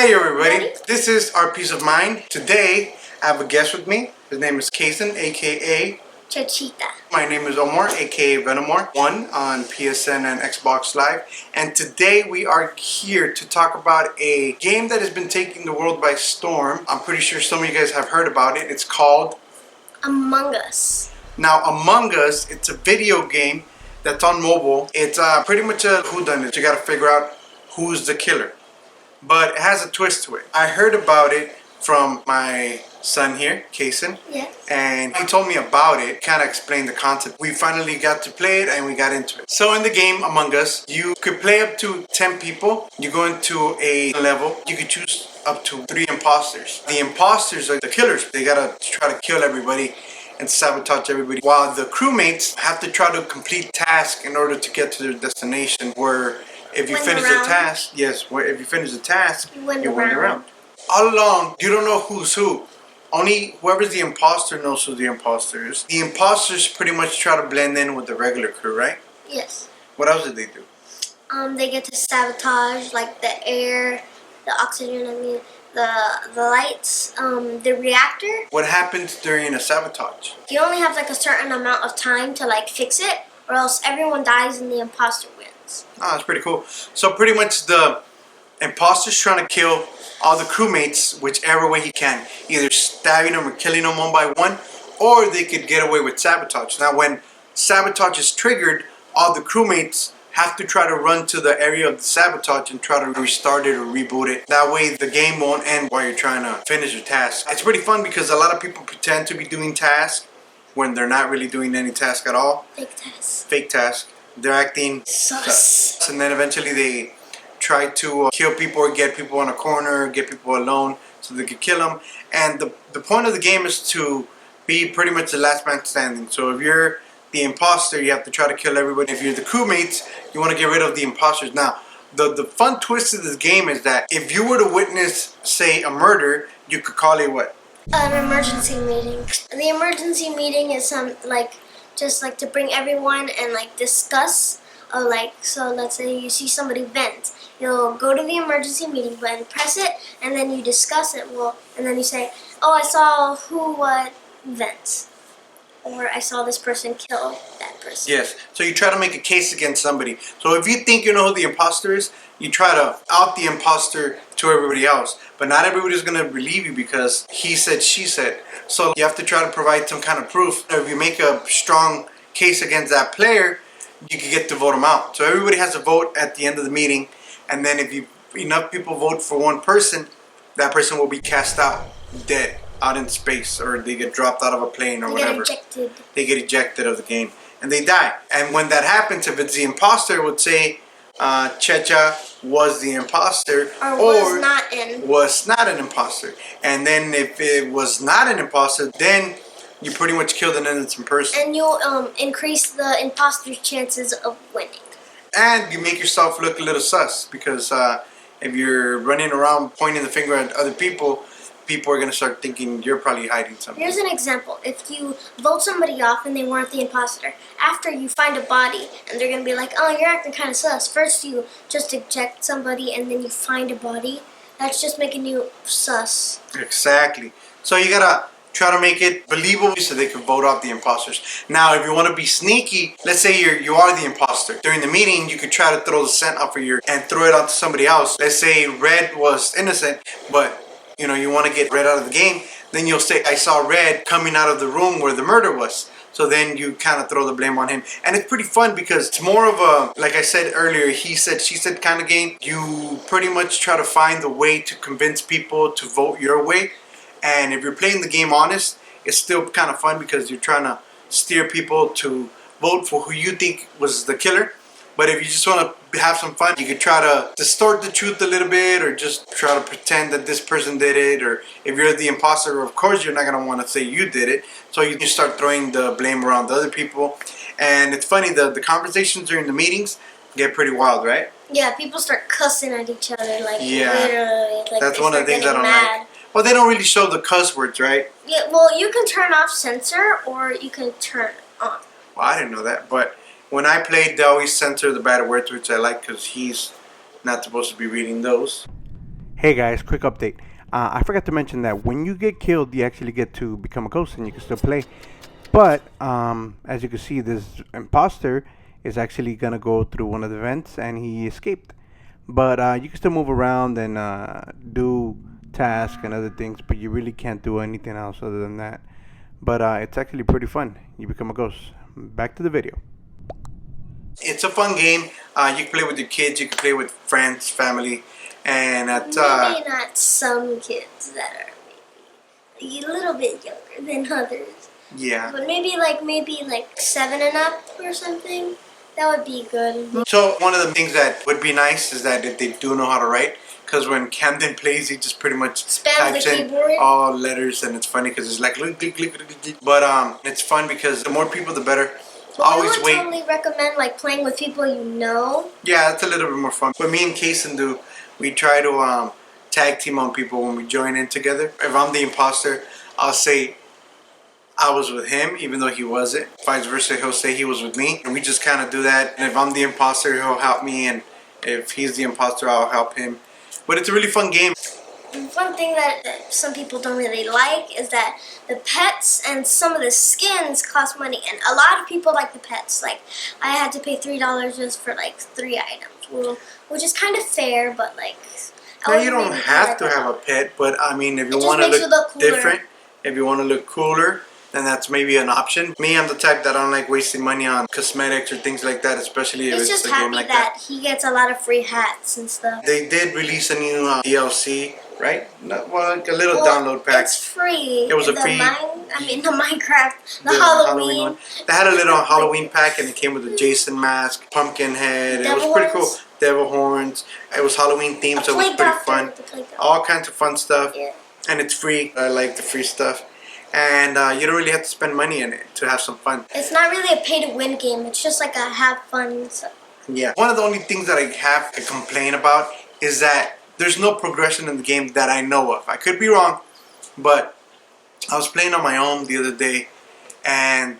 Hey everybody, this is Our Peace of Mind. Today I have a guest with me. His name is Kason, aka Chachita. My name is Omar, aka Venomore1 on PSN and Xbox Live. And today we are here to talk about a game that has been taking the world by storm. I'm pretty sure some of you guys have heard about it. It's called Among Us. Now, Among Us, it's a video game that's on mobile. It's pretty much a whodunit. You gotta figure out who's the killer. But it has a twist to it. I heard about it from my son here, Kason. Yes. And he told me about it, kind of explained the concept. We finally got to play it and we got into it. So in the game Among Us, you could play up to 10 people. You go into a level. You could choose up to 3 imposters. The imposters are the killers. They gotta try to kill everybody and sabotage everybody. While the crewmates have to try to complete tasks in order to get to their destination, where if you finish the task, if you finish the task, you win the round. All along, you don't know who's who. Only whoever's the imposter knows who the imposter is. The imposters pretty much try to blend in with the regular crew, right? Yes. What else did they do? They get to sabotage, like the air, the oxygen, the lights, the reactor. What happens during a sabotage? You only have like a certain amount of time to like fix it, or else everyone dies and the imposter wins. Oh, that's pretty cool. So pretty much the imposter's trying to kill all the crewmates whichever way he can. Either stabbing them or killing them one by one, or they could get away with sabotage. Now when sabotage is triggered, all the crewmates have to try to run to the area of the sabotage and try to restart it or reboot it. That way the game won't end while you're trying to finish your task. It's pretty fun because a lot of people pretend to be doing tasks when they're not really doing any task at all. Fake task. Fake task. They're acting sus. And then eventually they try to kill people or get people on a corner, get people alone so they could kill them. And the point of the game is to be pretty much the last man standing. So if you're the imposter, you have to try to kill everybody. If you're the crewmates, you want to get rid of the imposters. Now, the fun twist of this game is that if you were to witness, say, a murder, you could call it what? An emergency meeting. The emergency meeting is just like to bring everyone and like discuss. So let's say you see somebody vent. You'll go to the emergency meeting button, press it, and then you discuss it. And then you say, oh, I saw what vents. Or I saw this person kill that person. Yes. So you try to make a case against somebody. So if you think you know who the imposter is, you try to out the imposter to everybody else. But not everybody's going to believe you because he said, she said. So you have to try to provide some kind of proof. If you make a strong case against that player, you can get to vote them out. So everybody has a vote at the end of the meeting. And then if enough people vote for one person, that person will be cast out, dead, out in space, or they get dropped out of a plane or whatever. They get ejected of the game and they die. And when that happens, if it's the imposter, it would say Checha was the imposter or was not an imposter. And then if it was not an imposter, then you pretty much killed an innocent person. And you'll increase the imposter's chances of winning. And you make yourself look a little sus because if you're running around pointing the finger at other people, people are going to start thinking you're probably hiding something. Here's an example. If you vote somebody off and they weren't the imposter, after you find a body and they're going to be like, oh, you're acting kind of sus. First you just eject somebody and then you find a body. That's just making you sus. Exactly. So you got to try to make it believable so they can vote off the imposters. Now, if you want to be sneaky, let's say you are the imposter. During the meeting, you could try to throw the scent off of and throw it out to somebody else. Let's say Red was innocent, but you want to get Red out of the game. Then you'll say, I saw Red coming out of the room where the murder was. So then you kind of throw the blame on him. And it's pretty fun because it's more of a, like I said earlier, he said, she said kind of game. You pretty much try to find the way to convince people to vote your way. And if you're playing the game honest, it's still kind of fun because you're trying to steer people to vote for who you think was the killer. But if you just want to have some fun, you could try to distort the truth a little bit or just try to pretend that this person did it. Or if you're the imposter, of course, you're not going to want to say you did it. So you start throwing the blame around the other people. And it's funny, the conversations during the meetings get pretty wild, right? Yeah, people start cussing at each other, literally. That's one of the things I don't like. Well, they don't really show the cuss words, right? Yeah, well, you can turn off censor or you can turn on. Well, I didn't know that, but when I played, they always censor the bad words, which I like because he's not supposed to be reading those. Hey guys, quick update. I forgot to mention that when you get killed, you actually get to become a ghost and you can still play. But as you can see, this imposter is actually gonna go through one of the vents and he escaped. But you can still move around and do tasks and other things, but you really can't do anything else other than that. But it's actually pretty fun. You become a ghost. Back to the video. It's a fun game. You can play with your kids, you can play with friends, family, and Maybe not some kids that are maybe a little bit younger than others. yeah. But maybe like 7 and up or something. That would be good. So one of the things that would be nice is that if they do know how to write, because when Camden plays, he just pretty much Spams types the in keyboard. all letters, and it's funny because it's like click, click, click, click, click. But it's fun because the more people, the better. Well, Always I would wait. totally recommend like playing with people you know. Yeah, it's a little bit more fun. But me and Kason do, we try to tag team on people when we join in together. If I'm the imposter, I'll say I was with him, even though he wasn't. Vice versa, he'll say he was with me. And we just kind of do that. And if I'm the imposter, he'll help me. And if he's the imposter, I'll help him. But it's a really fun game. One thing that some people don't really like is that the pets and some of the skins cost money. And a lot of people like the pets. Like, I had to pay $3 just for like 3 items. Which is kind of fair, but like... Now, you don't have to have a pet, but I mean, if you want to look different, if you want to look cooler, then that's maybe an option. Me, I'm the type that I don't like wasting money on cosmetics or things like that, especially if it's a game like that. He gets a lot of free hats and stuff. They did release a new DLC, right? Well, like a little download pack. It's free. It was a free. The Minecraft, the Halloween one. They had a little Halloween pack, and it came with a Jason mask, pumpkin head. It was pretty cool. Devil horns. It was Halloween themed, so it was pretty fun. All kinds of fun stuff, yeah. And it's free. I like the free stuff. And you don't really have to spend money in it to have some fun. It's not really a pay-to-win game. It's just like a have fun stuff. Yeah. One of the only things that I have to complain about is that there's no progression in the game that I know of. I could be wrong, but I was playing on my own the other day, and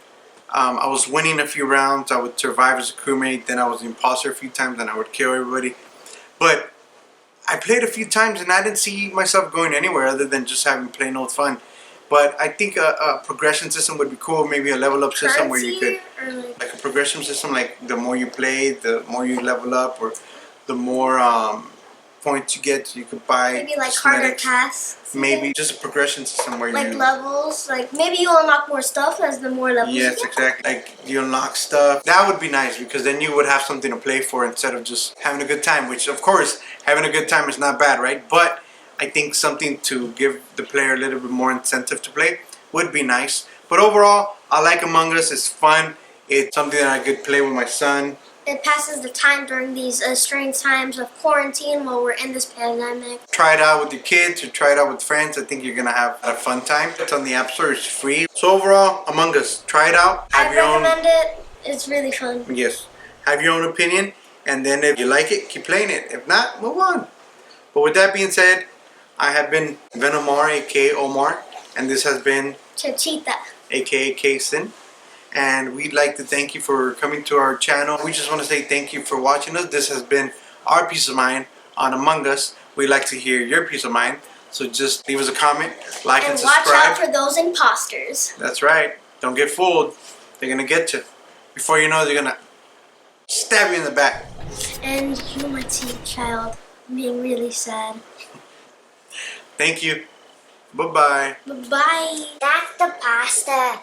I was winning a few rounds. I would survive as a crewmate. Then I was the imposter a few times, and I would kill everybody. But I played a few times, and I didn't see myself going anywhere other than just having plain old fun. But I think a progression system would be cool. Maybe a level up system where you could, like a progression system, like the more you play, the more you level up, or the more points you get, you could buy. Maybe like harder tasks. Maybe just a progression system where like levels. Like maybe you unlock more stuff as the more levels. Yes, exactly. Like you unlock stuff. That would be nice because then you would have something to play for instead of just having a good time. Which of course, having a good time is not bad, right? But I think something to give the player a little bit more incentive to play would be nice. But overall, I like Among Us. It's fun. It's something that I could play with my son. It passes the time during these strange times of quarantine while we're in this pandemic. Try it out with your kids or try it out with friends. I think you're going to have a fun time. It's on the App Store. It's free. So overall, Among Us. Try it out. I recommend it. It's really fun. Yes. Have your own opinion. And then if you like it, keep playing it. If not, move on. But with that being said, I have been Venomar, aka Omar, and this has been Chachita, aka Kason, and we'd like to thank you for coming to our channel. We just want to say thank you for watching us. This has been our peace of mind on Among Us. We'd like to hear your peace of mind, so just leave us a comment, like and subscribe. And watch out for those imposters. That's right. Don't get fooled. They're gonna get you. Before you know, they're gonna stab you in the back. And you might see a child being really sad. Thank you. Bye-bye. Bye-bye. That's the pasta.